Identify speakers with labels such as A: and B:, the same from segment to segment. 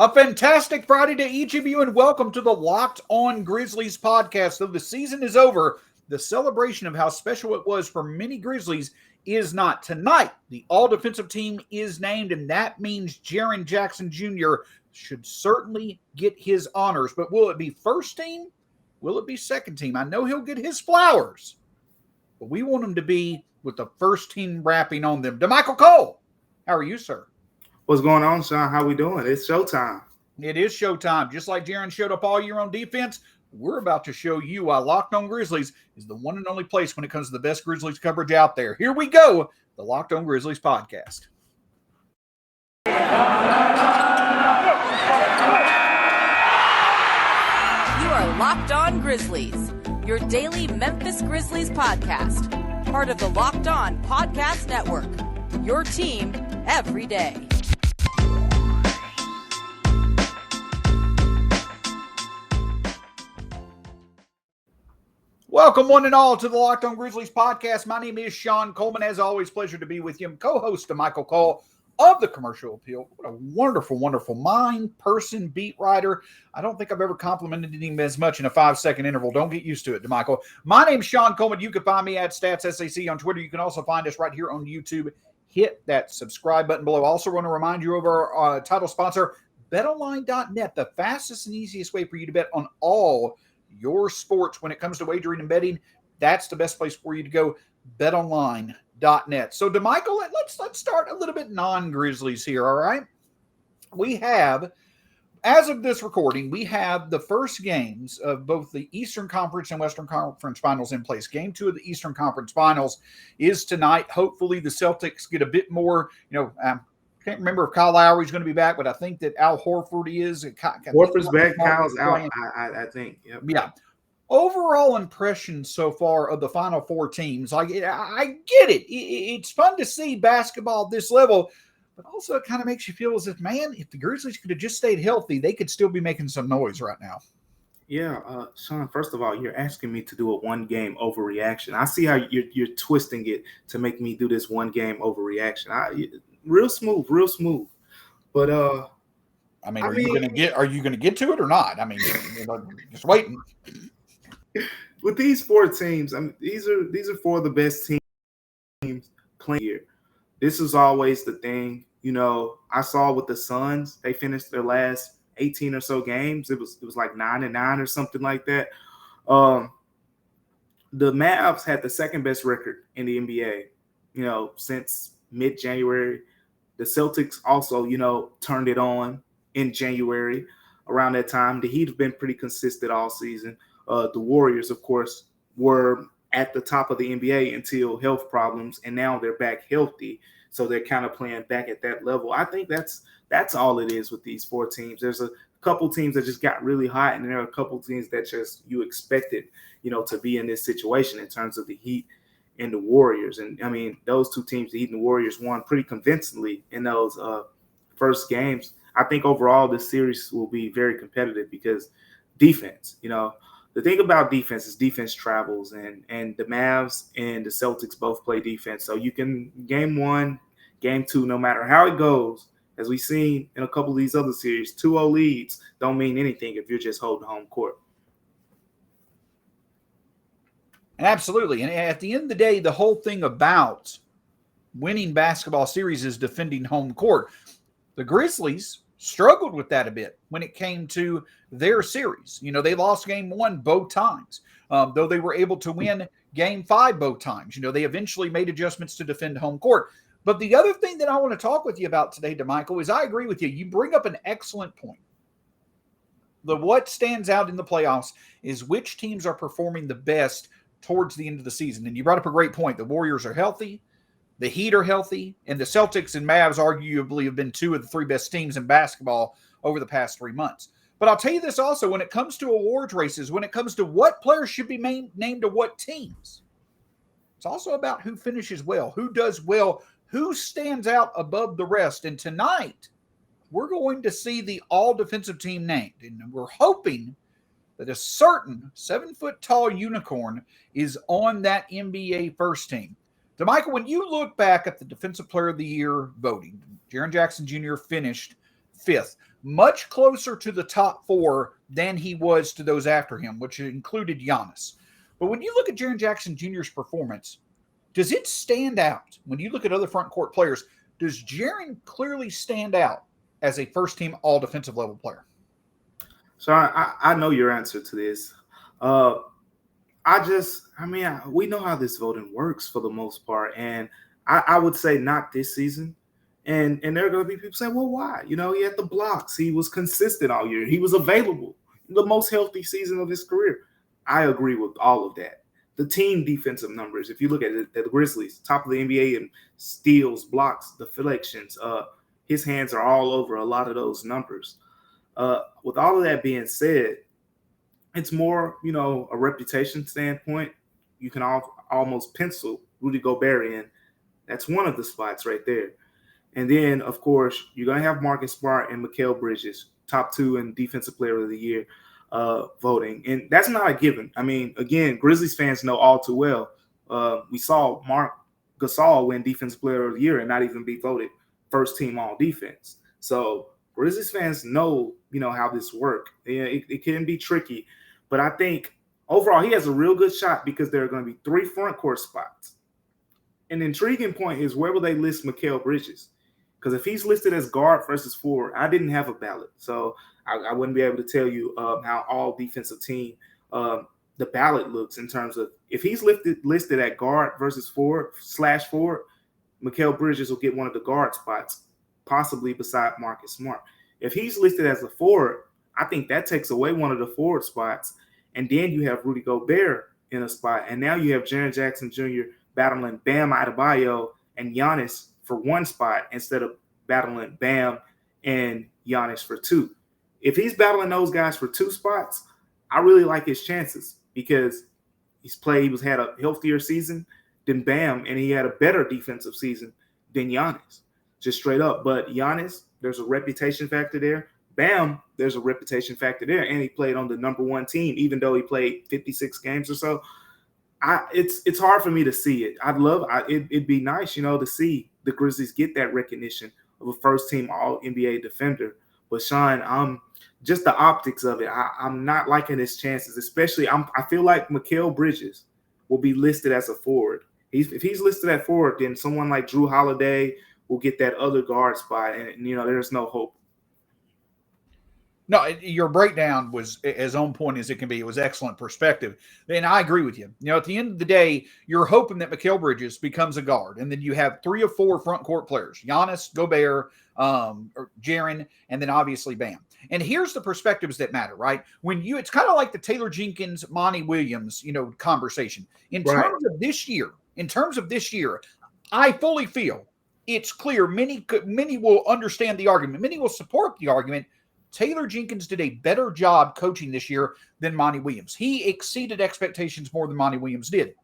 A: A fantastic Friday to each of you, and welcome to the Locked On Grizzlies podcast. Though the season is over, the celebration of how special it was for many Grizzlies is not. Tonight, the all-defensive team is named, and that means Jaren Jackson Jr. should certainly get his honors. But will it be first team? Will it be second team? I know he'll get his flowers, but we want him to be with the first team wrapping on them. DeMichael Cole, how are you, sir?
B: What's going on, Sean? How we doing? It's showtime.
A: It is showtime. Just like Jaren showed up all year on defense, we're about to show you why Locked On Grizzlies is the one and only place when it comes to the best Grizzlies coverage out there. Here we go, the Locked On Grizzlies podcast.
C: You are Locked On Grizzlies, your daily Memphis Grizzlies podcast. Part of the Locked On Podcast Network, your team every day.
A: Welcome one and all to the Locked On Grizzlies podcast. My name is Sean Coleman. As always, pleasure to be with you. I'm co-host of Michael Cole of the Commercial Appeal. What a wonderful, wonderful mind, person, beat writer. I don't think I've ever complimented him as much in a 5-second interval. Don't get used to it, DeMichael. My name's Sean Coleman. You can find me at StatsSAC on Twitter. You can also find us right here on YouTube. Hit that subscribe button below. Also want to remind you of our title sponsor, BetOnline.net, the fastest and easiest way for you to bet on all your sports when it comes to wagering and betting. That's the best place for you to go, betonline.net. So, DeMichael, let's start a little bit non-Grizzlies here, all right? We have, as of this recording, we have the first games of both the Eastern Conference and Western Conference Finals in place. Game 2 of the Eastern Conference Finals is tonight. Hopefully the Celtics get a bit more, can't remember if Kyle Lowry's going to be back, but I think that Al Horford is.
B: Horford's back, Kyle's out, I think. Yep.
A: Yeah. Overall impression so far of the Final Four teams, I get it. It's fun to see basketball at this level, but also it kind of makes you feel as if, man, if the Grizzlies could have just stayed healthy, they could still be making some noise right now.
B: Yeah, Sean, first of all, you're asking me to do a one-game overreaction. I see how you're twisting it to make me do this one-game overreaction. Real smooth. But
A: are you gonna get to it or not? I mean, just waiting.
B: With these four teams, these are four of the best teams playing here. This is always the thing. I saw with the Suns, they finished their last 18 or so games. It was like 9-9 or something like that. The Mavs had the second best record in the NBA, since mid-January. The Celtics also, turned it on in January around that time. The Heat have been pretty consistent all season. The Warriors, of course, were at the top of the NBA until health problems, and now they're back healthy. So they're kind of playing back at that level. I think that's all it is with these four teams. There's a couple teams that just got really hot, and there are a couple teams that just you expected, to be in this situation in terms of the Heat and the Warriors. And those two teams, the Heat and the Warriors, won pretty convincingly in those first games. I think overall this series will be very competitive because defense, the thing about defense is defense travels, and the Mavs and the Celtics both play defense. So you can game 1, game 2, no matter how it goes, as we've seen in a couple of these other series, 2-0 leads don't mean anything if you're just holding home court.
A: Absolutely. And at the end of the day, the whole thing about winning basketball series is defending home court. The Grizzlies struggled with that a bit when it came to their series. They lost game 1 both times, though they were able to win game 5 both times. They eventually made adjustments to defend home court. But the other thing that I want to talk with you about today, DeMichael, is I agree with you. You bring up an excellent point. What stands out in the playoffs is which teams are performing the best towards the end of the season. And you brought up a great point. The Warriors are healthy, the Heat are healthy, and the Celtics and Mavs arguably have been 2 of the 3 best teams in basketball over the past 3 months. But I'll tell you this also, when it comes to awards races, when it comes to what players should be named to what teams, it's also about who finishes well, who does well, who stands out above the rest. And tonight, we're going to see the all-defensive team named. And we're hoping that a certain 7-foot-tall unicorn is on that NBA first team. DeMichael, when you look back at the Defensive Player of the Year voting, Jaren Jackson Jr. finished 5th. much closer to the top 4 than he was to those after him, which included Giannis. But when you look at Jaren Jackson Jr.'s performance, does it stand out? When you look at other front court players, does Jaren clearly stand out as a first-team all-defensive level player?
B: So I know your answer to this. We know how this voting works for the most part. And I would say not this season. And there are going to be people saying, well, why? He had the blocks. He was consistent all year. He was available. The most healthy season of his career. I agree with all of that. The team defensive numbers, if you look at it, the Grizzlies, top of the NBA in steals, blocks, deflections, his hands are all over a lot of those numbers. With all of that being said, it's more, a reputation standpoint. You can almost pencil Rudy Gobert in. That's one of the spots right there. And then, of course, you're going to have Marcus Smart and Mikal Bridges, top 2 in Defensive Player of the Year voting. And that's not a given. I mean, again, Grizzlies fans know all too well. We saw Marc Gasol win Defensive Player of the Year and not even be voted first team all defense. So Grizzlies fans know, how this works. It can be tricky. But I think overall he has a real good shot because there are going to be 3 front court spots. An intriguing point is where will they list Mikal Bridges? Because if he's listed as guard versus forward, I didn't have a ballot. So I wouldn't be able to tell you how all defensive team the ballot looks in terms of if he's listed at guard versus forward, Mikal Bridges will get one of the guard spots, possibly beside Marcus Smart. If he's listed as a forward, I think that takes away one of the forward spots. And then you have Rudy Gobert in a spot. And now you have Jaren Jackson Jr. battling Bam Adebayo and Giannis for one spot instead of battling Bam and Giannis for 2. If he's battling those guys for 2 spots, I really like his chances because he had a healthier season than Bam, and he had a better defensive season than Giannis, just straight up. But Giannis, there's a reputation factor there. Bam, there's a reputation factor there, and he played on the number 1 team, even though he played 56 games or so. It's hard for me to see it. It'd be nice, to see the Grizzlies get that recognition of a first-team All-NBA defender. But Sean, just the optics of it, I'm not liking his chances. Especially, I feel like Mikal Bridges will be listed as a forward. If he's listed at forward, then someone like Drew Holiday will get that other guard spot, and there's no hope.
A: No, your breakdown was as on point as it can be. It was excellent perspective. And I agree with you. At the end of the day, you're hoping that Mikal Bridges becomes a guard. And then you have 3 or 4 front court players, Giannis, Gobert, Jaren, and then obviously Bam. And here's the perspectives that matter, right? It's kind of like the Taylor Jenkins, Monty Williams, conversation. In terms of this year, I fully feel it's clear. Many will understand the argument. Many will support the argument. Taylor Jenkins did a better job coaching this year than Monty Williams. He exceeded expectations more than Monty Williams did.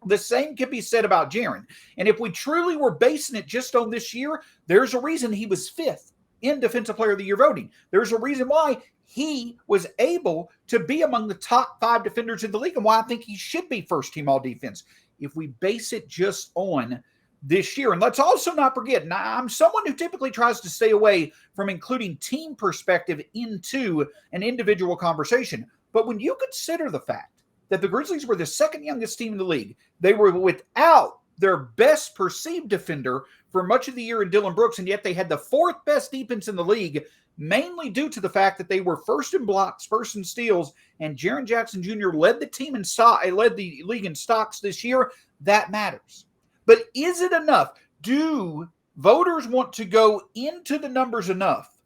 A: The same can be said about Jaren. And if we truly were basing it just on this year, there's a reason he was 5th in Defensive Player of the Year voting. There's a reason why he was able to be among the top 5 defenders in the league and why I think he should be first team all defense. If we base it just on this year. And let's also not forget, and I'm someone who typically tries to stay away from including team perspective into an individual conversation. But when you consider the fact that the Grizzlies were the 2nd youngest team in the league, they were without their best perceived defender for much of the year in Dillon Brooks, and yet they had the 4th best defense in the league, mainly due to the fact that they were first in blocks, first in steals, and Jaren Jackson Jr. led the league in stocks this year. That matters. But is it enough? Do voters want to go into the numbers enough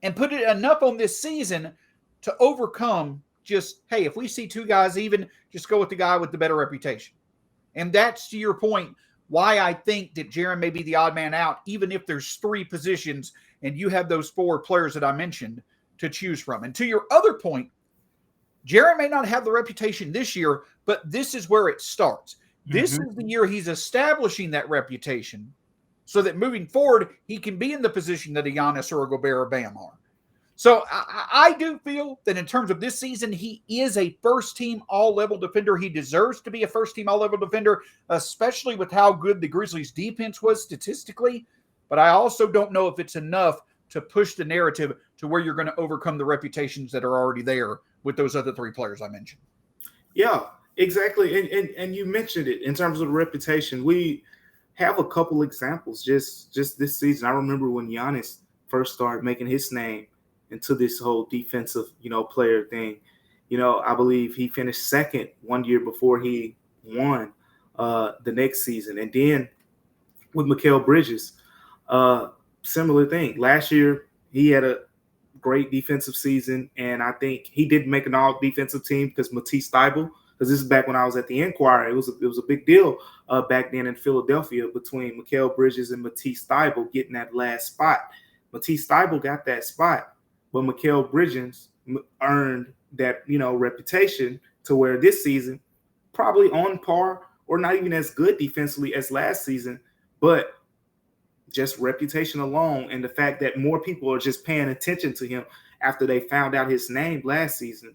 A: and put it enough on this season to overcome just, hey, if we see 2 guys even, just go with the guy with the better reputation? And that's, to your point, why I think that Jaren may be the odd man out, even if there's 3 positions and you have those 4 players that I mentioned to choose from. And to your other point, Jaren may not have the reputation this year, but this is where it starts. This is the year he's establishing that reputation so that moving forward, he can be in the position that a Giannis or a Gobert or Bam are. So I do feel that in terms of this season, he is a first-team all-level defender. He deserves to be a first-team all-level defender, especially with how good the Grizzlies' defense was statistically. But I also don't know if it's enough to push the narrative to where you're going to overcome the reputations that are already there with those other three players I mentioned.
B: Yeah, exactly. And you mentioned it in terms of the reputation. We have a couple examples just this season. I remember when Giannis first started making his name into this whole defensive, player thing. I believe he finished second 1 year before he won the next season. And then with Mikal Bridges, similar thing. Last year, he had a great defensive season, and I think he didn't make an all-defensive team because Matisse Thybulle, because this is back when I was at the Inquirer, it was a big deal back then in Philadelphia between Mikal Bridges and Matisse Thybulle getting that last spot. Matisse Thybulle got that spot, but Mikal Bridges earned that reputation to where this season probably on par or not even as good defensively as last season, but just reputation alone and the fact that more people are just paying attention to him after they found out his name last season.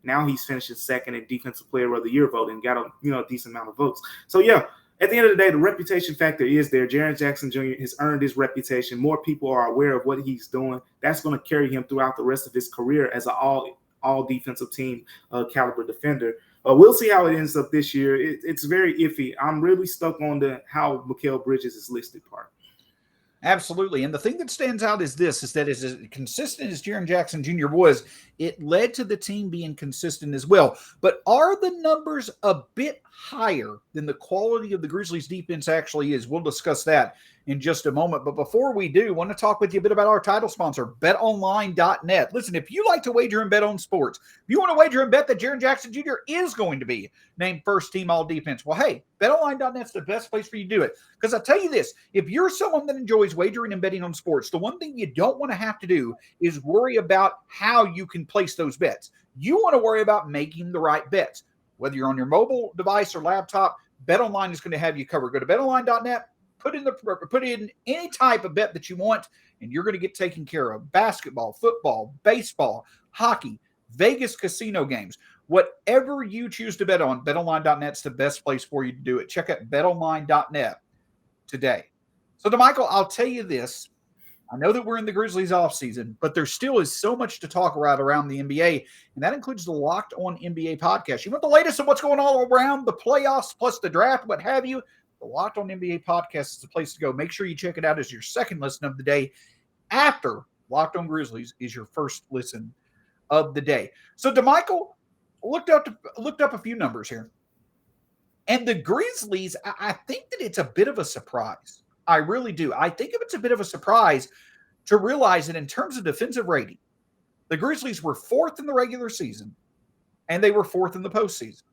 B: Now he's finishing second in Defensive Player of the Year vote and got a decent amount of votes. So yeah, at the end of the day, the reputation factor is there. Jaren Jackson Jr. has earned his reputation. More people are aware of what he's doing. That's going to carry him throughout the rest of his career as an all defensive team caliber defender. We'll see how it ends up this year. It's very iffy. I'm really stuck on how Mikal Bridges is listed part.
A: Absolutely. And the thing that stands out is that as consistent as Jaren Jackson Jr. was, it led to the team being consistent as well. But are the numbers a bit higher than the quality of the Grizzlies defense actually is? We'll discuss that in just a moment. But before we do, I want to talk with you a bit about our title sponsor, betonline.net. Listen, if you like to wager and bet on sports, if you want to wager and bet that Jaren Jackson Jr. is going to be named first team all defense, well, hey, betonline.net's the best place for you to do it. Because I'll tell you this, if you're someone that enjoys wagering and betting on sports, the one thing you don't want to have to do is worry about how you can place those bets. You want to worry about making the right bets. Whether you're on your mobile device or laptop, BetOnline is going to have you covered. Go to betonline.net, put in any type of bet that you want, and you're going to get taken care of. Basketball, football, baseball, hockey, Vegas casino games. Whatever you choose to bet on, betonline.net's the best place for you to do it. Check out betonline.net today. So, DeMichael, I'll tell you this. I know that we're in the Grizzlies offseason, but there still is so much to talk about around the NBA, and that includes the Locked On NBA podcast. You want the latest of what's going on around the playoffs, plus the draft, what have you? The Locked On NBA podcast is the place to go. Make sure you check it out as your second listen of the day after Locked On Grizzlies is your first listen of the day. So, DeMichael, looked up a few numbers here. And the Grizzlies, I think that it's a bit of a surprise. I really do. I think it's a bit of a surprise to realize that in terms of defensive rating, the Grizzlies were fourth in the regular season, and they were fourth in the postseason.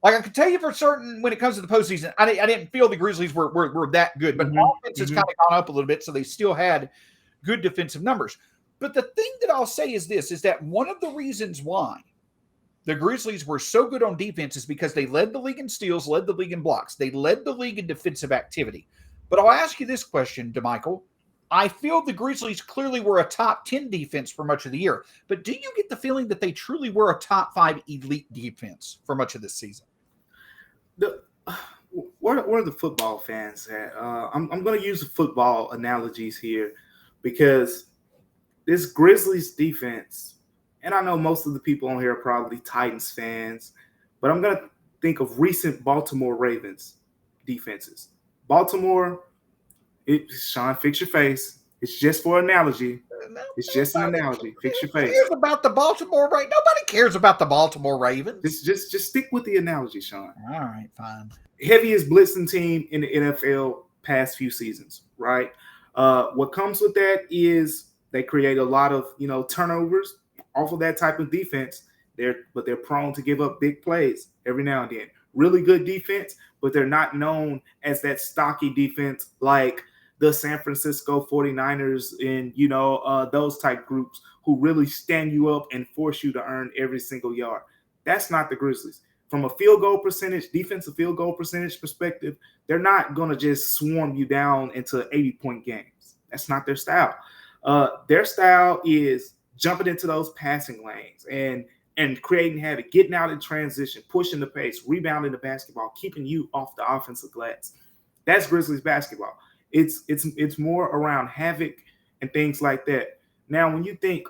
A: Like, I can tell you for certain when it comes to the postseason, I didn't feel the Grizzlies were that good. But offense has kind of gone up a little bit, so they still had good defensive numbers. But the thing that I'll say is this, is that one of the reasons why the Grizzlies were so good on defense is because they led the league in steals, led the league in blocks. They led the league in defensive activity. But I'll ask you this question, DeMichael. I feel the Grizzlies clearly were a top 10 defense for much of the year. But do you get the feeling that they truly were a top 5 elite defense for much of this season?
B: Where are the football fans at? I'm going to use the football analogies here because this Grizzlies defense, and I know most of the people on here are probably Titans fans, but I'm going to think of recent Baltimore Ravens defenses. Baltimore, Sean, fix your face. It's just for analogy. It's just an analogy. Fix your face.
A: Who cares about the Baltimore Ravens? Nobody cares about the Baltimore Ravens.
B: Just stick with the analogy, Sean.
A: All right, fine.
B: Heaviest blitzing team in the NFL past few seasons, right? What comes with that is they create a lot of turnovers off of that type of defense. But they're prone to give up big plays every now and then. Really good defense, but they're not known as that stocky defense like the San Francisco 49ers and, those type groups who really stand you up and force you to earn every single yard. That's not the Grizzlies. From a defensive field goal percentage perspective, they're not going to just swarm you down into 80-point games. That's not their style. Their style is jumping into those passing lanes and creating havoc, getting out in transition, pushing the pace, rebounding the basketball, keeping you off the offensive glass. That's Grizzlies basketball. It's more around havoc and things like that. Now, when you think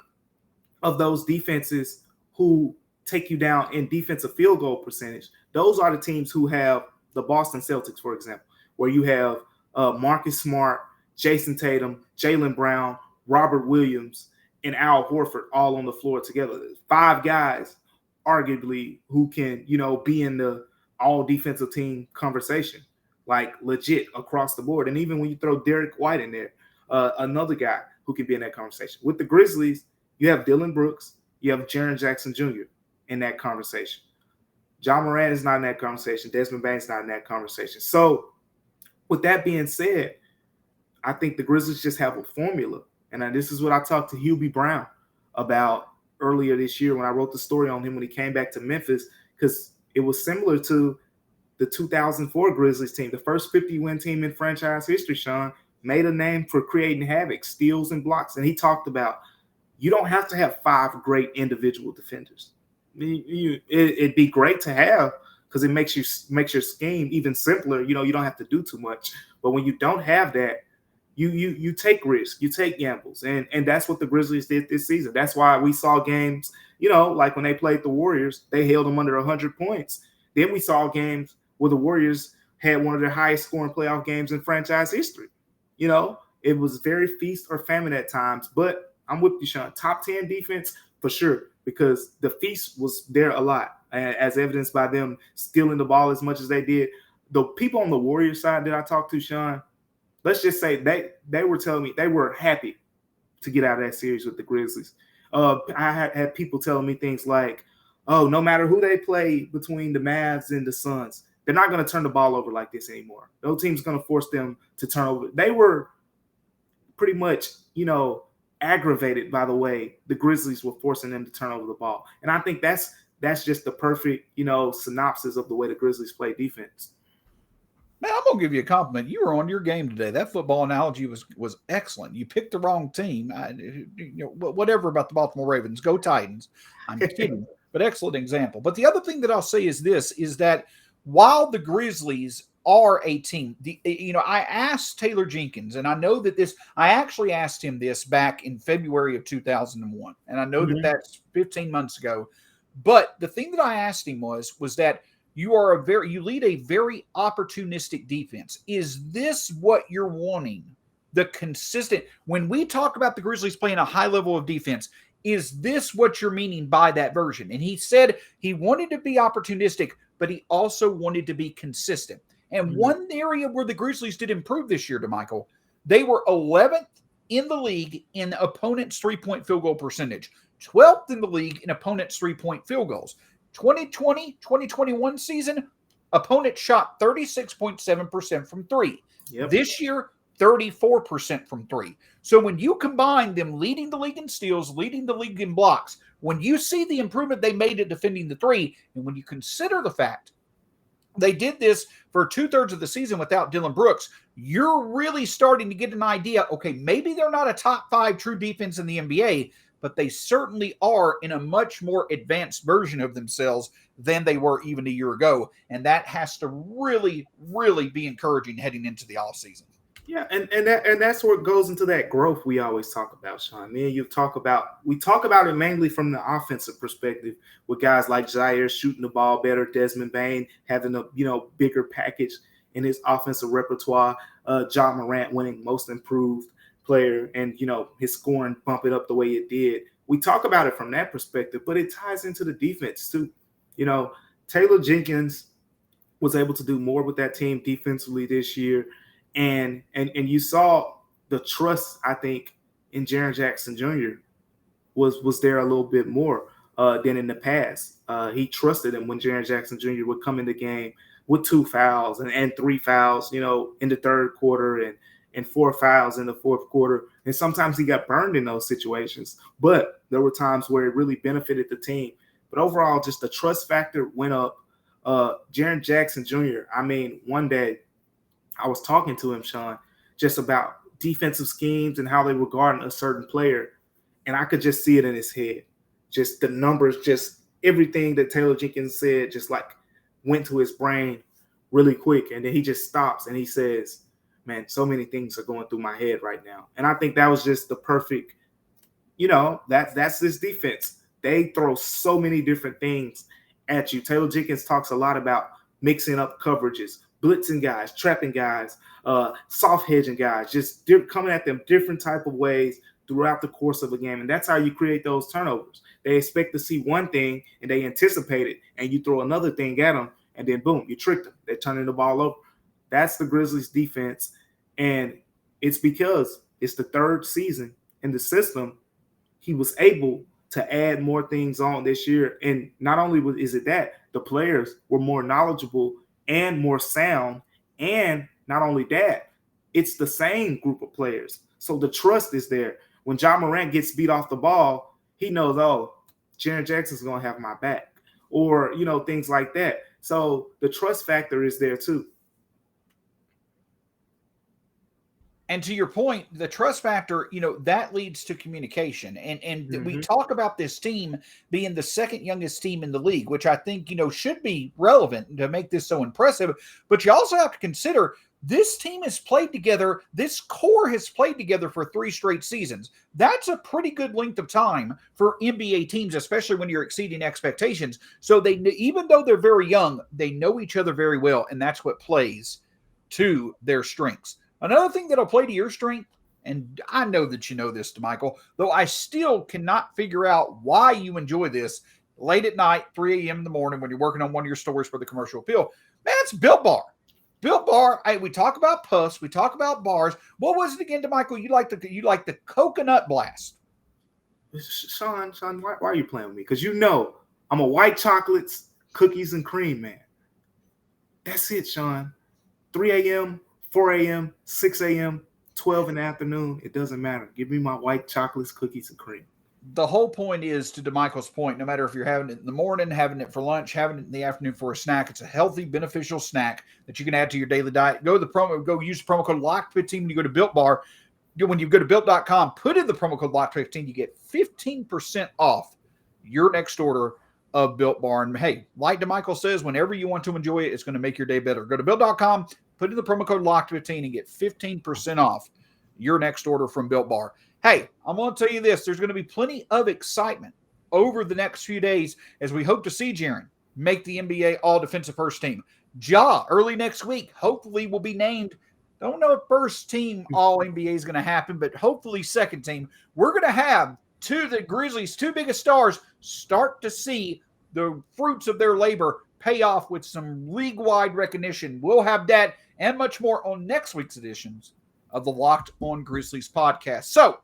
B: of those defenses who take you down in defensive field goal percentage, those are the teams who have the Boston Celtics, for example, where you have Marcus Smart, Jason Tatum, Jaylen Brown, Robert Williams, and Al Horford all on the floor together. 5 guys, arguably, who can, be in the all defensive team conversation, like legit across the board. And even when you throw Derek White in there, another guy who can be in that conversation. With the Grizzlies, you have Dylan Brooks, you have Jaren Jackson Jr. in that conversation. John Morant is not in that conversation. Desmond Bane's not in that conversation. So with that being said, I think the Grizzlies just have a formula. And this is what I talked to Hubie Brown about earlier this year when I wrote the story on him when he came back to Memphis, because it was similar to the 2004 Grizzlies team, the first 50-win team in franchise history. Sean made a name for creating havoc, steals and blocks. And he talked about you don't have to have 5 great individual defenders. It'd be great to have because it makes your scheme even simpler. You don't have to do too much. But when you don't have that, you take risks, you take gambles, and that's what the Grizzlies did this season. That's why we saw games, like when they played the Warriors, they held them under 100 points. Then we saw games where the Warriors had one of their highest scoring playoff games in franchise history. It was very feast or famine at times, but I'm with you, Sean. Top 10 defense for sure, because the feast was there a lot, as evidenced by them stealing the ball as much as they did. The people on the Warriors side that I talked to, Sean, let's just say they were telling me they were happy to get out of that series with the Grizzlies. I had people telling me things like, oh, no matter who they play between the Mavs and the Suns, they're not going to turn the ball over like this anymore. No team's going to force them to turn over. They were pretty much, aggravated by the way the Grizzlies were forcing them to turn over the ball. And I think that's just the perfect, synopsis of the way the Grizzlies play defense.
A: Man, I'm going to give you a compliment. You were on your game today. That football analogy was excellent. You picked the wrong team. Whatever about the Baltimore Ravens. Go Titans. I'm kidding. But excellent example. But the other thing that I'll say is this, is that while the Grizzlies are a team, I asked Taylor Jenkins, and I know that I actually asked him this back in February of 2001. And I know that that's 15 months ago. But the thing that I asked him was that you lead a very opportunistic defense. Is this what you're wanting? The consistent, when we talk about the Grizzlies playing a high level of defense, is this what you're meaning by that version? And he said he wanted to be opportunistic, but he also wanted to be consistent. And one area where the Grizzlies did improve this year, DeMichael, they were 11th in the league in opponents' 3-point field goal percentage, 12th in the league in opponents' 3-point field goals. 2020-2021 season, opponents shot 36.7% from 3.
B: Yep.
A: This year, 34% from 3. So when you combine them leading the league in steals, leading the league in blocks, when you see the improvement they made at defending the 3, and when you consider the fact they did this for 2/3 of the season without Dylan Brooks, you're really starting to get an idea, okay, maybe they're not a top 5 true defense in the NBA, but they certainly are in a much more advanced version of themselves than they were even a year ago. And that has to really, really be encouraging heading into the offseason.
B: Yeah, and that's where it goes into that growth we always talk about, Sean. Me and you talk about it mainly from the offensive perspective, with guys like Jair shooting the ball better, Desmond Bane having a bigger package in his offensive repertoire, John Morant winning most improved player, and his scoring bump it up the way it did. We talk about it from that perspective, but it ties into the defense too. Taylor Jenkins was able to do more with that team defensively this year. And you saw the trust, I think, in Jaren Jackson Jr. was there a little bit more than in the past. He trusted him when Jaren Jackson Jr. would come in the game with 2 fouls and 3 fouls, in the third quarter and 4 fouls in the fourth quarter. And sometimes he got burned in those situations. But there were times where it really benefited the team. But overall, just the trust factor went up. Jaren Jackson Jr., one day, I was talking to him, Sean, just about defensive schemes and how they were guarding a certain player. And I could just see it in his head. Just the numbers, just everything that Taylor Jenkins said, just like went to his brain really quick. And then he just stops and he says, man, so many things are going through my head right now. And I think that was just the perfect, that's this defense. They throw so many different things at you. Taylor Jenkins talks a lot about mixing up coverages, blitzing guys, trapping guys, soft hedging guys, just coming at them different type of ways throughout the course of a game. And that's how you create those turnovers. They expect to see one thing and they anticipate it, and you throw another thing at them, and then boom, you tricked them. They're turning the ball over. That's the Grizzlies defense. And it's because it's the third season in the system. He was able to add more things on this year. And not only is it that, the players were more knowledgeable and more sound. And not only that, it's the same group of players. So the trust is there. When John Morant gets beat off the ball, he knows, oh, Jaren Jackson's going to have my back, or, things like that. So the trust factor is there too.
A: And to your point, the trust factor, that leads to communication. And we talk about this team being the second youngest team in the league, which I think, should be relevant to make this so impressive. But you also have to consider this team has played together. This core has played together for 3 straight seasons. That's a pretty good length of time for NBA teams, especially when you're exceeding expectations. So they, even though they're very young, they know each other very well. And that's what plays to their strengths. Another thing that'll play to your strength, and I know that you know this, DeMichael, though I still cannot figure out why you enjoy this late at night, 3 a.m. in the morning when you're working on one of your stories for the commercial appeal. Man, it's Built Bar. Built Bar, we talk about puffs, we talk about bars. What was it again, DeMichael? You like the coconut blast.
B: Sean, why are you playing with me? Because I'm a white chocolates, cookies, and cream man. That's it, Sean. 3 a.m., 4 a.m., 6 a.m., 12 in the afternoon, it doesn't matter. Give me my white chocolates, cookies, and cream.
A: The whole point is, to DeMichael's point, no matter if you're having it in the morning, having it for lunch, having it in the afternoon for a snack, it's a healthy, beneficial snack that you can add to your daily diet. Go use the promo code LOCKED15 when you go to Built Bar. When you go to Built.com, put in the promo code LOCKED15, you get 15% off your next order of Built Bar. And hey, like DeMichael says, whenever you want to enjoy it, it's going to make your day better. Go to Built.com, put in the promo code LOCKED15 and get 15% off your next order from Built Bar. Hey, I'm going to tell you this. There's going to be plenty of excitement over the next few days as we hope to see Jaren make the NBA All-Defensive First Team. Ja, early next week, hopefully will be named. Don't know if first team All-NBA is going to happen, but hopefully second team. We're going to have the Grizzlies' 2 biggest stars start to see the fruits of their labor pay off with some league-wide recognition. We'll have that and much more on next week's editions of the Locked On Grizzlies podcast. So,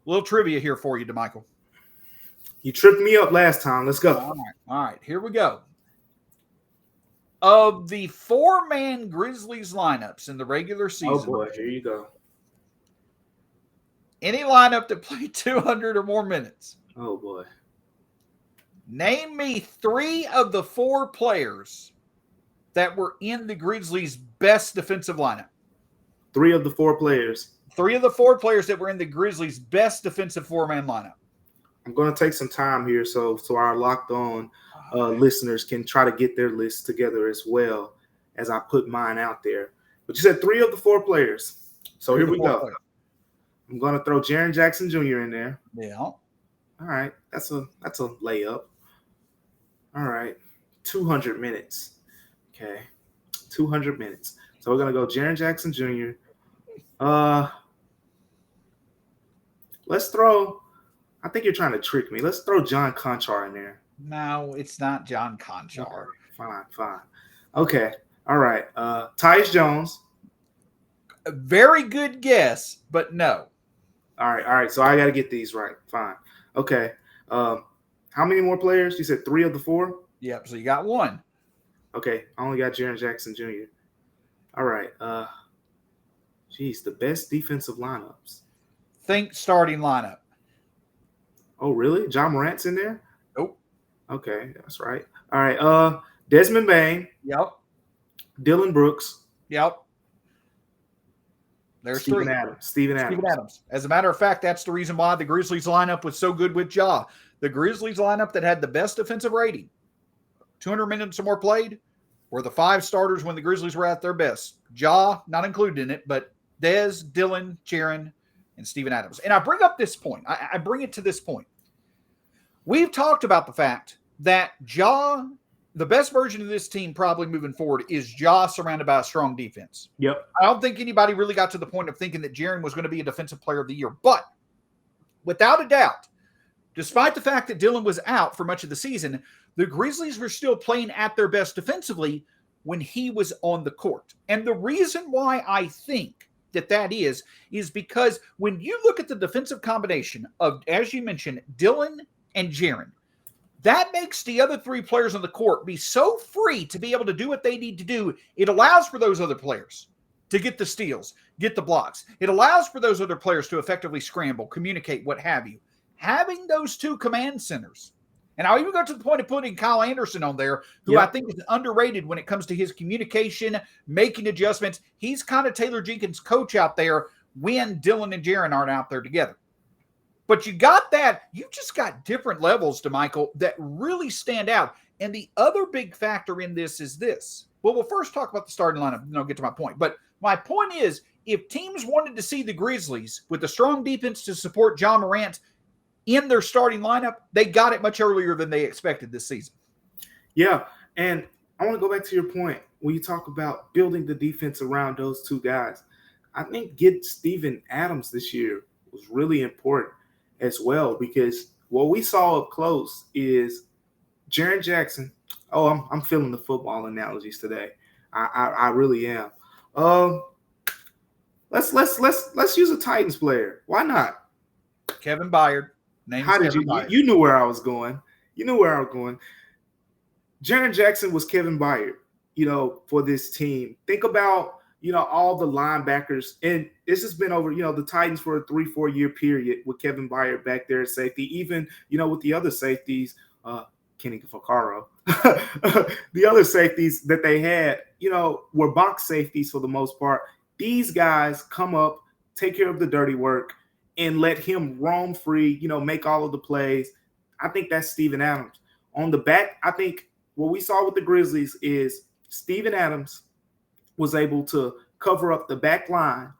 A: a little trivia here for you, DeMichael.
B: You tripped me up last time. Let's go.
A: All right. Here we go. Of the 4-man Grizzlies lineups in the regular season.
B: Oh, boy. Here you go.
A: Any lineup that played 200 or more minutes.
B: Oh, boy.
A: Name me 3 of the 4 players that were in the Grizzlies' best defensive lineup.
B: 3 of the 4 players.
A: 3 of the 4 players that were in the Grizzlies' best defensive 4-man lineup.
B: I'm going to take some time here so our Locked On listeners can try to get their lists together as well as I put mine out there. But you said 3 of the 4 players. So here we go. Players. I'm going to throw Jaren Jackson Jr. in there.
A: Yeah.
B: All right. That's a layup. All right. 200 minutes. Okay. 200 minutes. So we're going to go Jaren Jackson Jr. Let's throw – I think you're trying to trick me. Let's throw John Conchar in there.
A: No, it's not John Conchar.
B: Okay, fine. Okay. All right. Tyus Jones.
A: A very good guess, but no.
B: All right. So I got to get these right. Fine. Okay. How many more players? You said 3 of the 4?
A: Yep. So you got 1.
B: Okay. I only got Jaren Jackson Jr. All right. The best defensive lineups.
A: Think starting lineup.
B: Oh, really? John Morant's in there?
A: Nope.
B: Okay, that's right. All right. Desmond Bane.
A: Yep.
B: Dylan Brooks.
A: Yep. There's
B: Steven
A: 3.
B: Steven Adams.
A: As a matter of fact, that's the reason why the Grizzlies lineup was so good with Ja. The Grizzlies lineup that had the best defensive rating, 200 minutes or more played, were the 5 starters when the Grizzlies were at their best. Ja, not included in it, but Dez, Dillon, Jaren, and Steven Adams. And I bring up this point. I bring it to this point. We've talked about the fact that Ja, the best version of this team probably moving forward is Ja surrounded by a strong defense.
B: Yep.
A: I don't think anybody really got to the point of thinking that Jaren was going to be a defensive player of the year. But without a doubt, despite the fact that Dillon was out for much of the season, the Grizzlies were still playing at their best defensively when he was on the court. And the reason why I think that is because when you look at the defensive combination of, as you mentioned, Dillon and Jaren, that makes the other 3 players on the court be so free to be able to do what they need to do. It allows for those other players to get the steals, get the blocks. It allows for those other players to effectively scramble, communicate, what have you. Having those 2 command centers, and I'll even go to the point of putting Kyle Anderson on there, who I think is underrated when it comes to his communication, making adjustments. He's kind of Taylor Jenkins' coach out there when Dillon and Jaren aren't out there together. But you got that. You just got different levels, DeMichael, that really stand out. And the other big factor in this is this. Well, we'll first talk about the starting lineup, and I'll get to my point. But my point is, if teams wanted to see the Grizzlies with a strong defense to support John Morant in their starting lineup, they got it much earlier than they expected this season.
B: Yeah, and I want to go back to your point when you talk about building the defense around those 2 guys. I think getting Steven Adams this year was really important as well, because what we saw up close is Jaren Jackson. Oh, I'm feeling the football analogies today. I really am. Let's use a Titans player. Why not?
A: Kevin Byard.
B: How did you knew where I was going? You knew where I was going. Jaren Jackson was Kevin Byard, for this team. Think about, all the linebackers. And this has been over, the Titans for a 3-4 year period with Kevin Byard back there at safety. Even, with the other safeties, Kenny Vaccaro, the other safeties that they had, were box safeties for the most part. These guys come up, take care of the dirty work, and let him roam free, make all of the plays. I think that's Steven Adams. On the back, I think what we saw with the Grizzlies is Steven Adams was able to cover up the back line,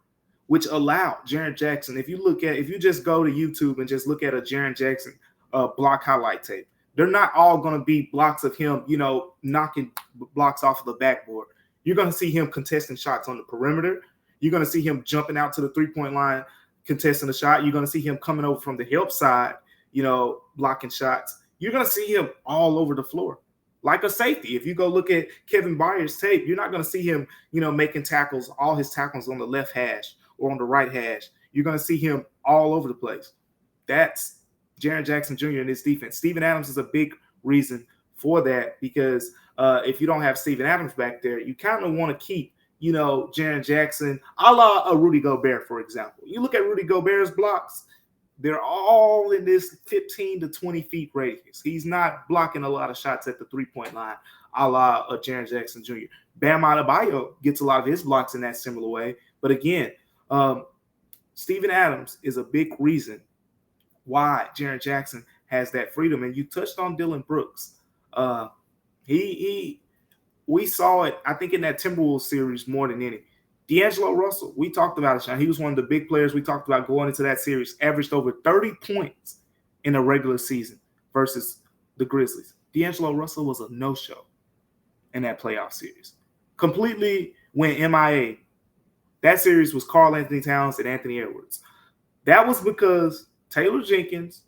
B: which allowed Jaren Jackson. If you just go to YouTube and just look at a Jaren Jackson block highlight tape, they're not all going to be blocks of him, knocking blocks off of the backboard. You're going to see him contesting shots on the perimeter. You're going to see him jumping out to the 3-point line, contesting a shot. You're going to see him coming over from the help side, blocking shots. You're going to see him all over the floor like a safety. If you go look at Kevin Byard's tape, you're not going to see him, making tackles, all his tackles on the left hash or on the right hash. You're going to see him all over the place. That's Jaren Jackson Jr. in his defense. Steven Adams is a big reason for that, because if you don't have Steven Adams back there, you kind of want to keep Jaren Jackson, a la a Rudy Gobert, for example. You look at Rudy Gobert's blocks, they're all in this 15 to 20 feet radius. He's not blocking a lot of shots at the 3-point line, a la Jaren Jackson Jr. Bam Adebayo gets a lot of his blocks in that similar way. But again, Steven Adams is a big reason why Jaren Jackson has that freedom. And you touched on Dillon Brooks. We saw it, I think, in that Timberwolves series more than any. D'Angelo Russell, we talked about it, Sean. He was one of the big players we talked about going into that series, averaged over 30 points in a regular season versus the Grizzlies. D'Angelo Russell was a no-show in that playoff series. Completely went MIA. That series was Karl Anthony Towns and Anthony Edwards. That was because Taylor Jenkins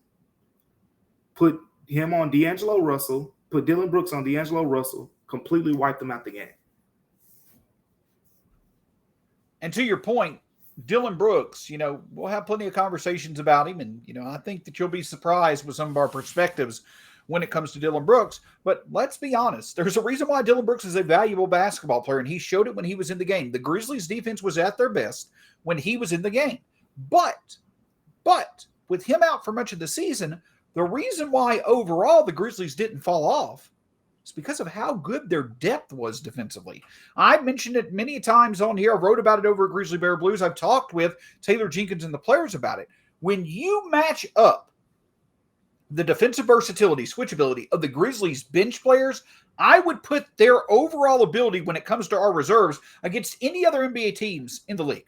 B: put him on D'Angelo Russell, put Dillon Brooks on D'Angelo Russell, completely wiped them out the game.
A: And to your point, Dillon Brooks, we'll have plenty of conversations about him. And, I think that you'll be surprised with some of our perspectives when it comes to Dillon Brooks. But let's be honest, there's a reason why Dillon Brooks is a valuable basketball player, and he showed it when he was in the game. The Grizzlies defense was at their best when he was in the game. But with him out for much of the season, the reason why overall the Grizzlies didn't fall off is because of how good their depth was defensively. I've mentioned it many times on here. I wrote about it over at Grizzly Bear Blues. I've talked with Taylor Jenkins and the players about it. When you match up the defensive versatility, switchability of the Grizzlies bench players, I would put their overall ability when it comes to our reserves against any other NBA teams in the league.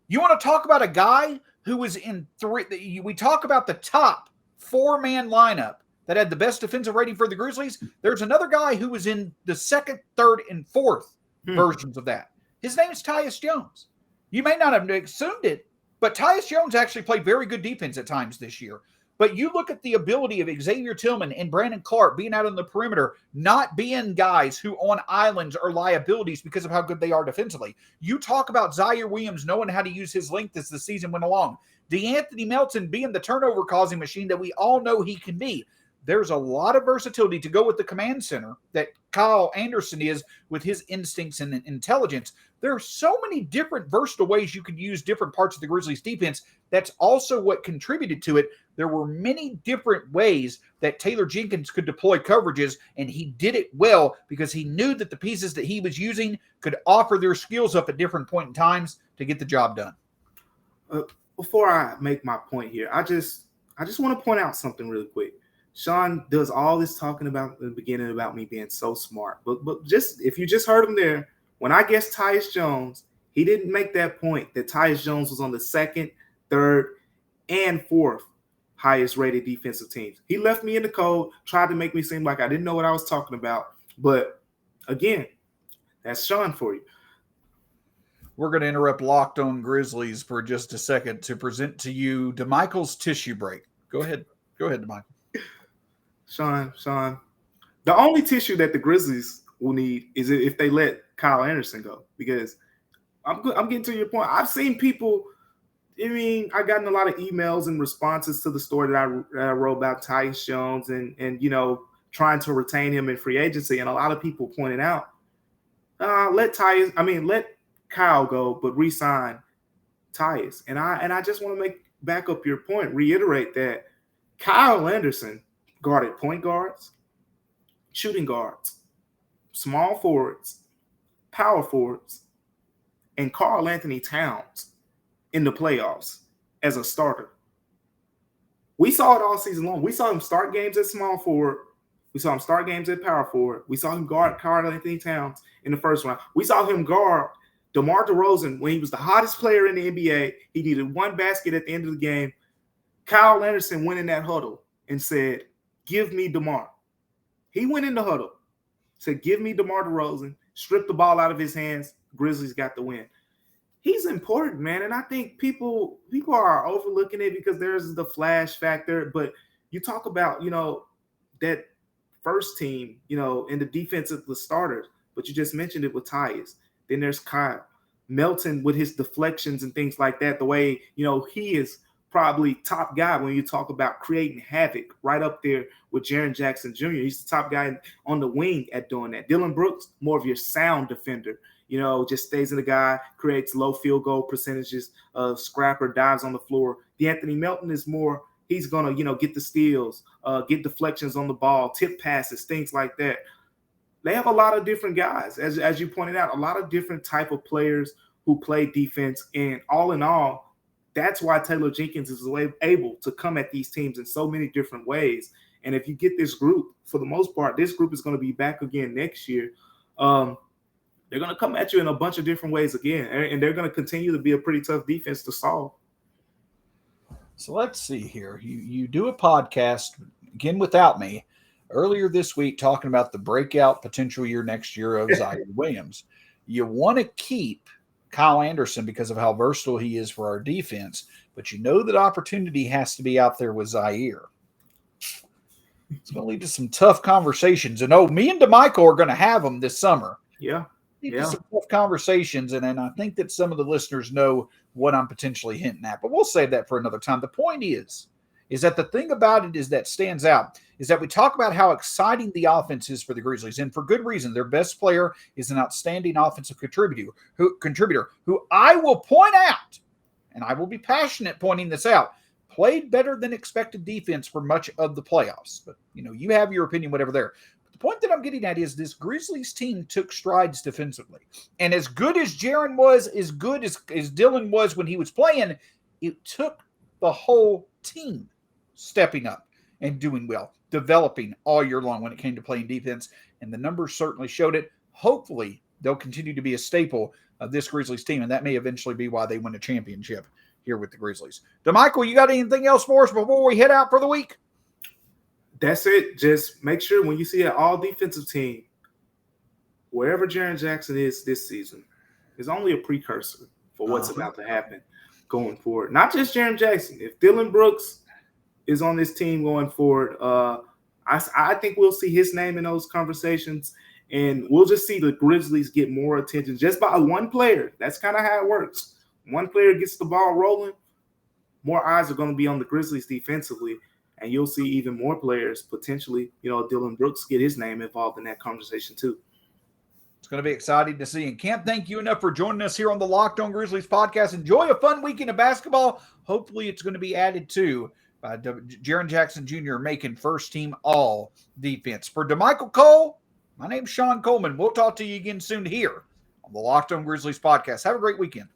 A: You want to talk about a guy who was in three, we talk about the top 4-man lineup that had the best defensive rating for the Grizzlies. There's another guy who was in the second, third, and fourth versions of that. His name is Tyus Jones. You may not have assumed it, but Tyus Jones actually played very good defense at times this year. But you look at the ability of Xavier Tillman and Brandon Clark being out on the perimeter, not being guys who on islands are liabilities because of how good they are defensively. You talk about Zaire Williams knowing how to use his length as the season went along. DeAnthony Melton being the turnover-causing machine that we all know he can be. There's a lot of versatility to go with the command center that Kyle Anderson is with his instincts and intelligence. There are so many different versatile ways you could use different parts of the Grizzlies defense. That's also what contributed to it. There were many different ways that Taylor Jenkins could deploy coverages, and he did it well because he knew that the pieces that he was using could offer their skills up at different point in times to get the job done.
B: Before I make my point here, I just want to point out something really quick. Sean does all this talking about in the beginning about me being so smart, but just if you just heard him there, when I guessed Tyus Jones, he didn't make that point that Tyus Jones was on the second, third, and fourth highest rated defensive teams. He left me in the cold, tried to make me seem like I didn't know what I was talking about. But again, that's Sean for you.
A: We're going to interrupt Locked On Grizzlies for just a second to present to you DeMichael's tissue break. Go ahead, DeMichael.
B: Sean, the only tissue that the Grizzlies will need is if they let Kyle Anderson go, because I'm getting to your point. I've seen people. I gotten a lot of emails and responses to the story that I wrote about Tyus Jones and trying to retain him in free agency, and a lot of people pointed out, let Kyle go, but re-sign Tyus. And I just want to back up your point, reiterate that Kyle Anderson guarded point guards, shooting guards, small forwards, power forwards, and Karl Anthony Towns in the playoffs as a starter. We saw it all season long. We saw him start games at small forward. We saw him start games at power forward. We saw him guard Karl Anthony Towns in the first round. We saw him guard DeMar DeRozan when he was the hottest player in the NBA. He needed one basket at the end of the game. Kyle Anderson went in that huddle and said, "Give me DeMar." He went in the huddle, said, "Give me DeMar DeRozan," stripped the ball out of his hands. Grizzlies got the win. He's important, man, and I think people are overlooking it because there's the flash factor. But you talk about, that first team, in the defense of the starters, but you just mentioned it with Tyus. Then there's Kyle Melton with his deflections and things like that. The way, he is probably top guy when you talk about creating havoc, right up there with Jaren Jackson Jr. He's the top guy on the wing at doing that. Dylan Brooks, more of your sound defender. Just stays in the guy, creates low field goal percentages, scrapper, dives on the floor. DeAnthony Melton is more, he's going to, get the steals, get deflections on the ball, tip passes, things like that. They have a lot of different guys, as you pointed out, a lot of different type of players who play defense. And all in all, that's why Taylor Jenkins is able to come at these teams in so many different ways. And if you get this group, for the most part, this group is going to be back again next year. They're going to come at you in a bunch of different ways again, and they're going to continue to be a pretty tough defense to solve.
A: So let's see here. You do a podcast, again without me, earlier this week talking about the breakout potential year next year of Zaire Williams. You want to keep Kyle Anderson because of how versatile he is for our defense, but you know that opportunity has to be out there with Zaire. It's going to lead to some tough conversations. And me and DeMichael are going to have them this summer.
B: Yeah.
A: Some tough conversations, and I think that some of the listeners know what I'm potentially hinting at, but we'll save that for another time. The point is that the thing about it is that stands out is that we talk about how exciting the offense is for the Grizzlies, and for good reason. Their best player is an outstanding offensive contributor who I will point out, and I will be passionate pointing this out, played better than expected defense for much of the playoffs. But, you have your opinion, whatever there. The point that I'm getting at is this Grizzlies team took strides defensively. And as good as Jaren was, as good as Dylan was when he was playing, it took the whole team stepping up. and doing well, developing all year long when it came to playing defense. And the numbers certainly showed it. Hopefully, they'll continue to be a staple of this Grizzlies team, and that may eventually be why they win a championship here with the Grizzlies. DeMichael, you got anything else for us before we head out for the week?
B: That's it. Just make sure when you see an all-defensive team, wherever Jaren Jackson is this season, is only a precursor for what's about to happen going forward. Not just Jaren Jackson. If Dylan Brooks is on this team going forward, I think we'll see his name in those conversations, and we'll just see the Grizzlies get more attention just by one player. That's kind of how it works. One player gets the ball rolling, more eyes are going to be on the Grizzlies defensively, and you'll see even more players potentially, Dylan Brooks get his name involved in that conversation too.
A: It's going to be exciting to see. And can't thank you enough for joining us here on the Locked On Grizzlies podcast. Enjoy a fun weekend of basketball. Hopefully it's going to be added to by Jaren Jackson Jr. making first team all defense. For DeMichael Cole, my name's Sean Coleman. We'll talk to you again soon here on the Locked On Grizzlies podcast. Have a great weekend.